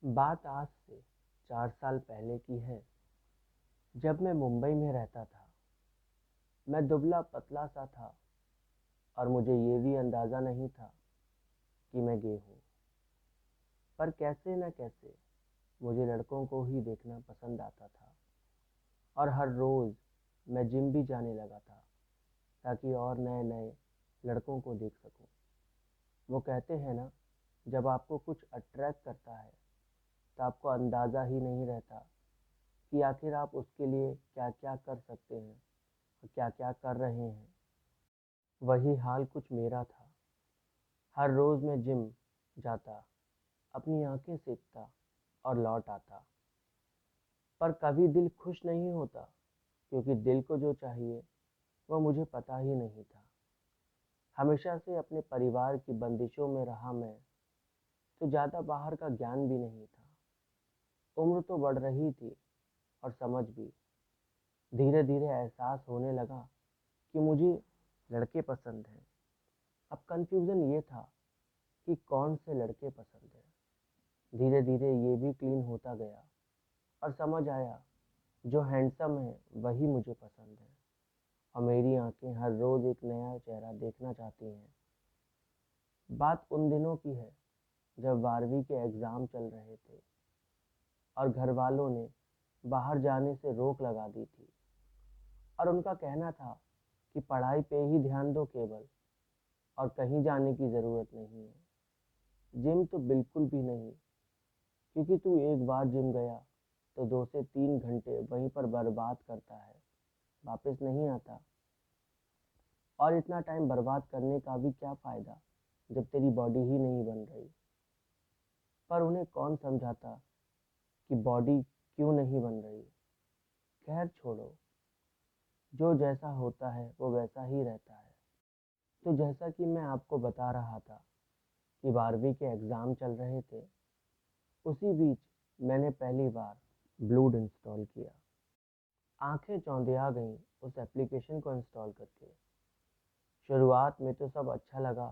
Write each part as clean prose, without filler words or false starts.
बात आज से 4 साल पहले की है। जब मैं मुंबई में रहता था। मैं दुबला पतला सा था और मुझे ये भी अंदाज़ा नहीं था कि मैं गे हूँ। पर कैसे न कैसे मुझे लड़कों को ही देखना पसंद आता था और हर रोज़ मैं जिम भी जाने लगा था ताकि और नए नए लड़कों को देख सकूं। वो कहते हैं ना, जब आपको कुछ अट्रैक्ट करता है तो आपको अंदाज़ा ही नहीं रहता कि आखिर आप उसके लिए क्या क्या कर सकते हैं और क्या क्या कर रहे हैं। वही हाल कुछ मेरा था। हर रोज़ मैं जिम जाता, अपनी आंखें सेकता और लौट आता। पर कभी दिल खुश नहीं होता, क्योंकि दिल को जो चाहिए वह मुझे पता ही नहीं था। हमेशा से अपने परिवार की बंदिशों में रहा मैं, तो ज़्यादा बाहर का ज्ञान भी नहीं था। उम्र तो बढ़ रही थी और समझ भी। धीरे धीरे एहसास होने लगा कि मुझे लड़के पसंद हैं। अब कंफ्यूजन ये था कि कौन से लड़के पसंद है। धीरे धीरे ये भी क्लीन होता गया और समझ आया, जो हैंडसम है वही मुझे पसंद है। और मेरी आंखें हर रोज़ एक नया चेहरा देखना चाहती हैं। बात उन दिनों की है जब 12वीं के एग्ज़ाम चल रहे थे और घर वालों ने बाहर जाने से रोक लगा दी थी। और उनका कहना था कि पढ़ाई पे ही ध्यान दो केवल, और कहीं जाने की ज़रूरत नहीं है। जिम तो बिल्कुल भी नहीं, क्योंकि तू एक बार जिम गया तो 2 से 3 घंटे वहीं पर बर्बाद करता है, वापस नहीं आता। और इतना टाइम बर्बाद करने का भी क्या फ़ायदा जब तेरी बॉडी ही नहीं बन रही। पर उन्हें कौन समझाता कि बॉडी क्यों नहीं बन रही। खैर छोड़ो, जो जैसा होता है वो वैसा ही रहता है। तो जैसा कि मैं आपको बता रहा था कि 12वीं के एग्ज़ाम चल रहे थे, उसी बीच मैंने पहली बार ब्लूड इंस्टॉल किया। आंखें चौंधिया गईं उस एप्लीकेशन को इंस्टॉल करके। शुरुआत में तो सब अच्छा लगा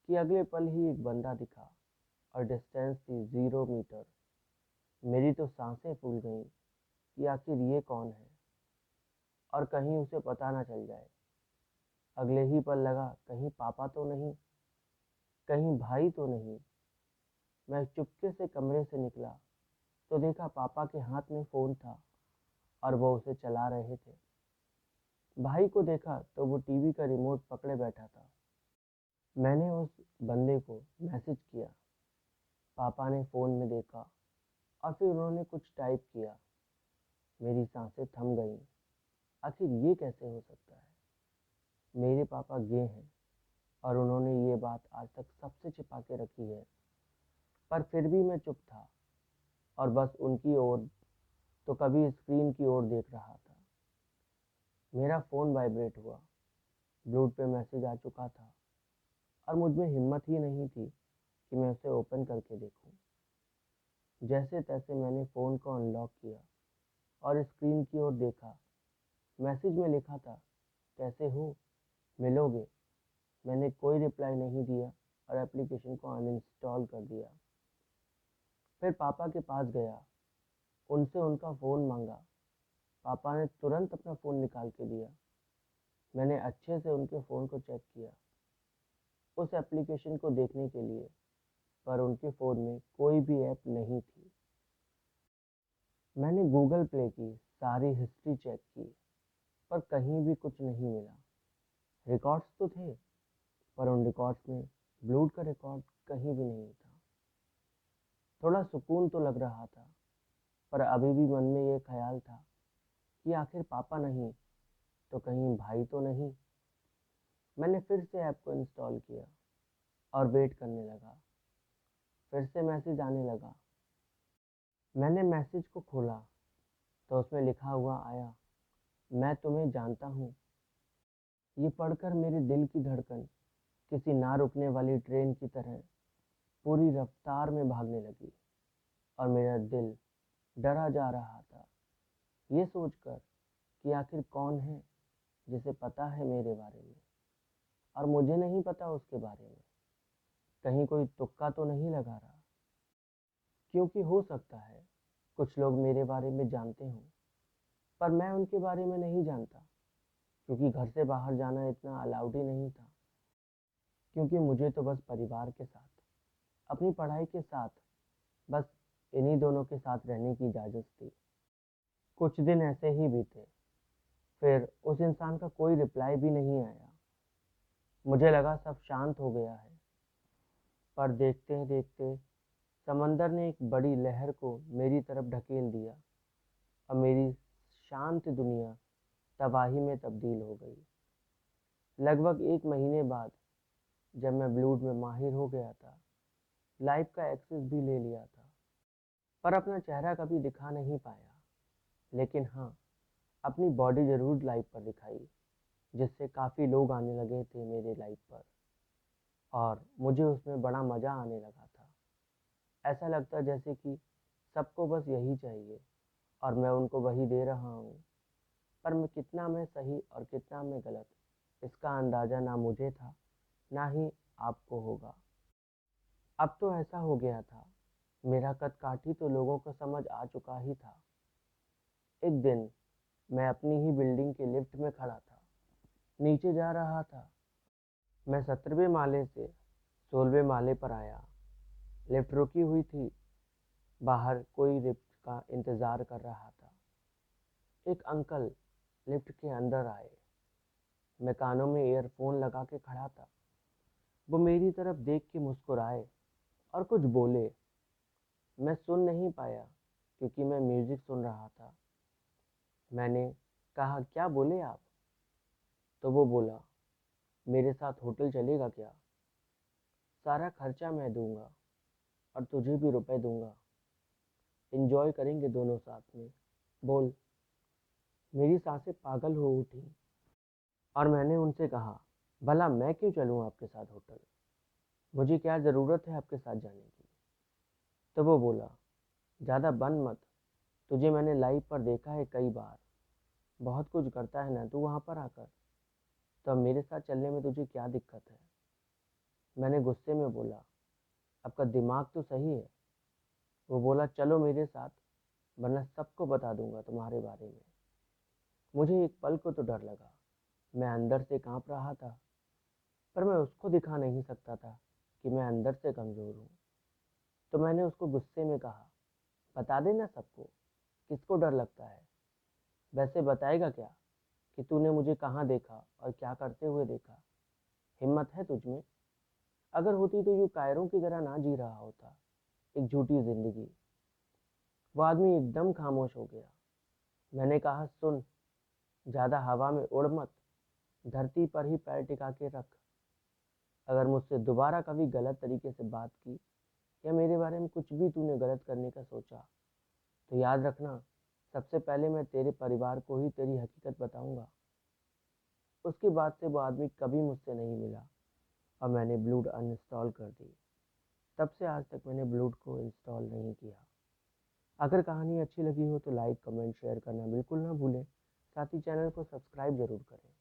कि अगले पल ही एक बंदा दिखा और डिस्टेंस थी 0 मीटर। मेरी तो सांसें फूल गईं कि आखिर ये कौन है और कहीं उसे पता ना चल जाए। अगले ही पल लगा, कहीं पापा तो नहीं, कहीं भाई तो नहीं। मैं चुपके से कमरे से निकला तो देखा पापा के हाथ में फ़ोन था और वो उसे चला रहे थे। भाई को देखा तो वो टीवी का रिमोट पकड़े बैठा था। मैंने उस बंदे को मैसेज किया। पापा ने फ़ोन में देखा और फिर उन्होंने कुछ टाइप किया। मेरी सांसें थम गईं। आखिर ये कैसे हो सकता है। मेरे पापा गे हैं और उन्होंने ये बात आज तक सबसे छिपा के रखी है। पर फिर भी मैं चुप था और बस उनकी ओर तो कभी स्क्रीन की ओर देख रहा था। मेरा फ़ोन वाइब्रेट हुआ। ब्लूटूथ पे मैसेज आ चुका था और मुझ में हिम्मत ही नहीं थी कि मैं उसे ओपन करके देखूं। जैसे तैसे मैंने फ़ोन को अनलॉक किया और स्क्रीन की ओर देखा। मैसेज में लिखा था, कैसे हो, मिलोगे। मैंने कोई रिप्लाई नहीं दिया और एप्लीकेशन को अनइंस्टॉल कर दिया। फिर पापा के पास गया, उनसे उनका फ़ोन मांगा। पापा ने तुरंत अपना फ़ोन निकाल के दिया। मैंने अच्छे से उनके फ़ोन को चेक किया उस एप्लीकेशन को देखने के लिए, पर उनके फ़ोन में कोई भी ऐप नहीं थी। मैंने गूगल प्ले की सारी हिस्ट्री चेक की, पर कहीं भी कुछ नहीं मिला। रिकॉर्ड्स तो थे, पर उन रिकॉर्ड्स में ब्लूड का रिकॉर्ड कहीं भी नहीं था। थोड़ा सुकून तो लग रहा था, पर अभी भी मन में ये ख्याल था कि आखिर पापा नहीं तो कहीं भाई तो नहीं। मैंने फिर से ऐप को इंस्टॉल किया और वेट करने लगा। फिर से मैसेज आने लगा। मैंने मैसेज को खोला तो उसमें लिखा हुआ आया, मैं तुम्हें जानता हूँ। ये पढ़कर मेरे दिल की धड़कन किसी ना रुकने वाली ट्रेन की तरह पूरी रफ्तार में भागने लगी और मेरा दिल डरा जा रहा था, ये सोचकर कि आखिर कौन है जिसे पता है मेरे बारे में और मुझे नहीं पता उसके बारे में। कहीं कोई तुक्का तो नहीं लगा रहा। क्योंकि हो सकता है कुछ लोग मेरे बारे में जानते हों, पर मैं उनके बारे में नहीं जानता, क्योंकि घर से बाहर जाना इतना अलाउड ही नहीं था। क्योंकि मुझे तो बस परिवार के साथ, अपनी पढ़ाई के साथ, बस इन्हीं दोनों के साथ रहने की इजाज़त थी। कुछ दिन ऐसे ही बीते, फिर उस इंसान का कोई रिप्लाई भी नहीं आया। मुझे लगा सब शांत हो गया है, पर देखते देखते समंदर ने एक बड़ी लहर को मेरी तरफ ढकेल दिया और मेरी शांत दुनिया तबाही में तब्दील हो गई। लगभग 1 महीने बाद, जब मैं ब्लूड में माहिर हो गया था, लाइफ का एक्सेस भी ले लिया था, पर अपना चेहरा कभी दिखा नहीं पाया। लेकिन हाँ, अपनी बॉडी ज़रूर लाइफ पर दिखाई, जिससे काफ़ी लोग आने लगे थे मेरे लाइफ पर, और मुझे उसमें बड़ा मज़ा आने लगा था। ऐसा लगता जैसे कि सबको बस यही चाहिए और मैं उनको वही दे रहा हूँ। पर कितना मैं सही और कितना मैं गलत, इसका अंदाज़ा ना मुझे था, ना ही आपको होगा। अब तो ऐसा हो गया था, मेरा कद काठी तो लोगों को समझ आ चुका ही था। एक दिन मैं अपनी ही बिल्डिंग के लिफ्ट में खड़ा था, नीचे जा रहा था। मैं 17वें माले से 16वें माले पर आया। लिफ्ट रुकी हुई थी। बाहर कोई लिफ्ट का इंतज़ार कर रहा था। एक अंकल लिफ्ट के अंदर आए। मैं कानों में ईयरफोन लगा के खड़ा था। वो मेरी तरफ देख के मुस्कुराए और कुछ बोले। मैं सुन नहीं पाया, क्योंकि मैं म्यूज़िक सुन रहा था। मैंने कहा, क्या बोले आप? तो वो बोला, मेरे साथ होटल चलेगा क्या? सारा खर्चा मैं दूंगा और तुझे भी रुपए दूंगा। एंजॉय करेंगे दोनों साथ में। बोल। मेरी सांसें पागल हो उठी और मैंने उनसे कहा, भला मैं क्यों चलूँ आपके साथ होटल? मुझे क्या ज़रूरत है आपके साथ जाने की? तो वो बोला, ज़्यादा बन मत, तुझे मैंने लाइव पर देखा है कई बार, बहुत कुछ करता है ना तू वहाँ पर आकर, तो अब मेरे साथ चलने में तुझे क्या दिक्कत है? मैंने गुस्से में बोला, आपका दिमाग तो सही है। वो बोला, चलो मेरे साथ, वरना सबको बता दूंगा तुम्हारे बारे में। मुझे एक पल को तो डर लगा। मैं अंदर से कांप रहा था, पर मैं उसको दिखा नहीं सकता था कि मैं अंदर से कमज़ोर हूँ। तो मैंने उसको गुस्से में कहा, बता देना सबको, किसको डर लगता है? वैसे बताएगा क्या कि तूने मुझे कहाँ देखा और क्या करते हुए देखा? हिम्मत है तुझ में? अगर होती तो यूँ कायरों की तरह ना जी रहा होता एक झूठी जिंदगी। वो आदमी एकदम खामोश हो गया। मैंने कहा, सुन, ज़्यादा हवा में उड़ मत, धरती पर ही पैर टिका के रख। अगर मुझसे दोबारा कभी गलत तरीके से बात की या मेरे बारे में कुछ भी तूने गलत करने का सोचा, तो याद रखना, सबसे पहले मैं तेरे परिवार को ही तेरी हकीकत बताऊंगा। उसके बाद से वो आदमी कभी मुझसे नहीं मिला और मैंने ब्लूड अनइंस्टॉल कर दी। तब से आज तक मैंने ब्लूड को इंस्टॉल नहीं किया। अगर कहानी अच्छी लगी हो तो लाइक, कमेंट, शेयर करना बिल्कुल ना भूलें। साथ ही चैनल को सब्सक्राइब ज़रूर करें।